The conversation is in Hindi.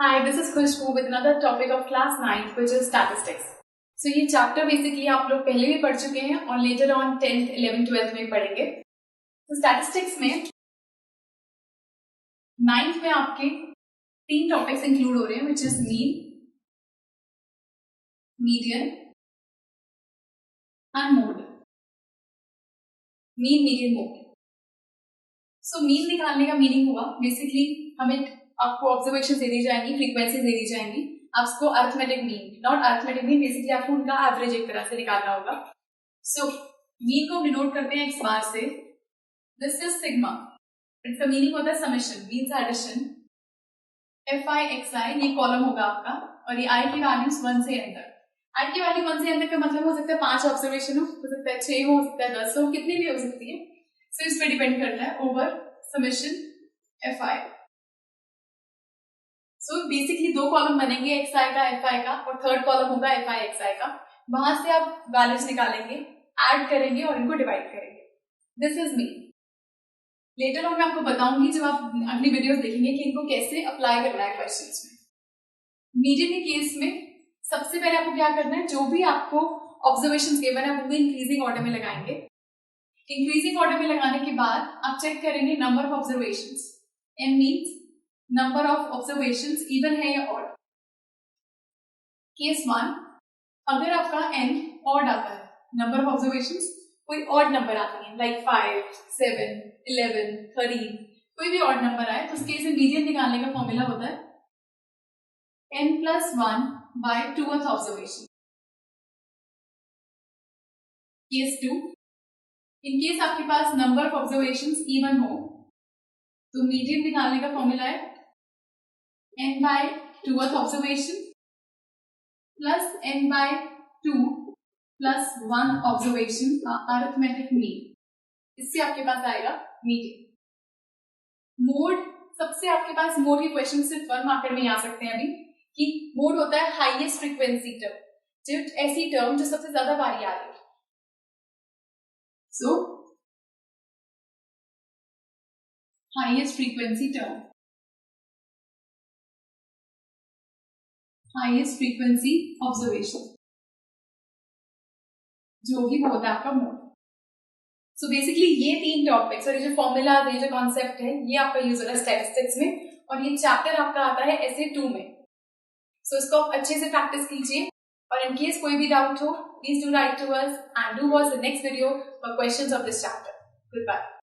Hi, this is Khushbu with another topic of class 9th which is statistics. So ये चैप्टर बेसिकली आप लोग पहले भी पढ़ चुके हैं और later on 10th, 11th, 12th में पढ़ेंगे. तो स्टैटिस्टिक्स में 9th में आपके 3 टॉपिक्स इंक्लूड हो रहे हैं which is mean, median and mode. Mean, median, mode. So mean निकालने का मीनिंग हुआ बेसिकली हमें आपको ऑब्जर्वेशन दे दी जाएंगी, फ्रीक्वेंसी दे दी जाएंगी, आपको arithmetic mean, not arithmetic mean, basically आपको उनका एवरेज एक तरह से निकालना होगा. सो मीन को डिनोट करते हैं एक्स बार से. This is sigma. इसका मीनिंग होता है summation, means addition. F i x i ये कॉलम होगा आपका और ये आई की वैल्यूज 1 से n तक. आई की वैल्यू 1 से n तक का मतलब हो सकता है 5 ऑब्जर्वेशन हो सकता है 6 हो सकता है 10 हो, कितनी भी हो सकती है. सो इस पर डिपेंड करता है over summation F I. So basically 2 column बनेंगे एक्स आई का, एफ आई का, और थर्ड कॉलम होगा एफ आई एक्स आई का. वहां से आप वैल्यूज निकालेंगे, ऐड करेंगे और इनको डिवाइड करेंगे. This is mean. Later on मैं आपको बताऊंगी जब आप अगली वीडियोस देखेंगे कि इनको कैसे अप्लाई करना है क्वेश्चंस में. मीडियन के केस में सबसे पहले आपको क्या करना है, जो भी आपको ऑब्जर्वेशंस गिवन है वो इंक्रीजिंग ऑर्डर में लगाएंगे. इंक्रीजिंग ऑर्डर में लगाने के बाद आप चेक करेंगे number of observations. N means number of observations even है या ऑड. केस 1, अगर आपका n ऑड आता है, नंबर ऑफ ऑब्जर्वेशंस कोई ऑड नंबर आती है लाइक 5, 7, 11, 13, कोई भी ऑड नंबर आए तो उस केस में मीडियन निकालने का फॉर्मूला होता है n plus 1 by 2th observation. Case 2, in case आपके पास नंबर ऑफ ऑब्जर्वेशंस इवन हो तो मीडियन निकालने का फॉर्मूला है n by 2th observation plus n by 2 plus 1 observation का अरिथमेटिक मीन. इससे आपके पास आएगा मीडियन. मोड, सबसे आपके पास मोड के क्वेश्चन सिर्फ 1 मार्कर में आ सकते हैं अभी, कि मोड होता है हाईएस्ट फ्रीक्वेंसी टर्म, जो ऐसी टर्म जो सबसे ज्यादा बारी आ रही है. सो highest frequency term, highest frequency observation जो भी वो होता है आपका मोड. सो बेसिकली ये 3 टॉपिक्स और ये जो फॉर्मूला, ये जो कॉन्सेप्ट है, ये आपका यूज होता है स्टैटिस्टिक्स में, और ये चैप्टर आपका आता है ऐसे 2 में. सो इसको आप अच्छे से प्रैक्टिस कीजिए, और इन केस कोई भी डाउट हो please do write to us and do watch the next video for questions of this chapter. Good bye.